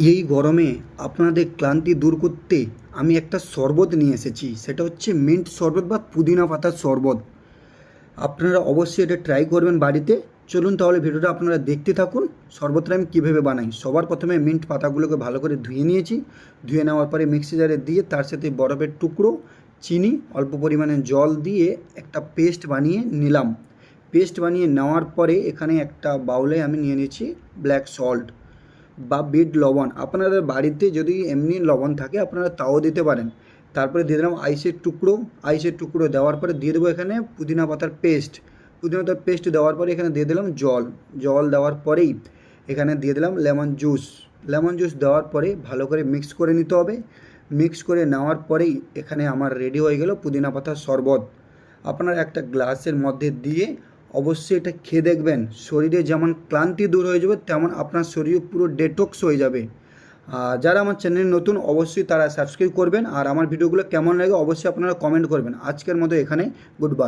এই গরমে আপনাদের ক্লান্তি দূর করতে আমি একটা শরবত নিয়ে এসেছি। সেটা হচ্ছে মিন্ট শরবত বা পুদিনা পাতার শরবত। আপনারা অবশ্যই এটা ট্রাই করবেন বাড়িতে। চলুন তাহলে ভিডিওটা আপনারা দেখতে থাকুন। শরবতটা আমি কীভাবে বানাই। সবার প্রথমে মিন্ট পাতাগুলোকে ভালো করে ধুয়ে নিয়েছি। ধুয়ে নেওয়ার পরে মিক্সি জারে দিয়ে তার সাথে বরফের টুকরো, চিনি, অল্প পরিমাণে জল দিয়ে একটা পেস্ট বানিয়ে নিলাম। পেস্ট বানিয়ে নেওয়ার পরে এখানে একটা বাউলে আমি নিয়ে নিয়েছি ব্ল্যাক সল্ট বা বিট লবণ। আপনাদের বাড়িতে যদি এমনি লবণ থাকে আপনারা তাও দিতে পারেন। তারপরে দিয়ে দিলাম আইসের টুকরো দেওয়ার পরে দিয়ে দেবো এখানে পুদিনা পাতার পেস্ট। পুদিনা পাতার পেস্ট দেওয়ার পরে এখানে দিয়ে দিলাম জল দেওয়ার পরেই এখানে দিয়ে দিলাম লেমন জুস দেওয়ার পরে ভালো করে মিক্স করে নিতে হবে। মিক্স করে নেওয়ার পরেই এখানে আমার রেডি হয়ে গেল পুদিনা পাতার শরবত। আপনারা একটা গ্লাসের মধ্যে দিয়ে অবশ্যই এটা খেয়ে দেখবেন। শরীরে যেমন ক্লান্তি দূর হয়ে যাবে তেমন আপনার শরীর পুরো ডেটক্স হয়ে যাবে। যারা আমার চ্যানেলে নতুন অবশ্যই তারা সাবস্ক্রাইব করবেন। আর আমার ভিডিওগুলো কেমন লাগে অবশ্যই আপনারা কমেন্ট করবেন। আজকের মতো এখানে গুড বাই।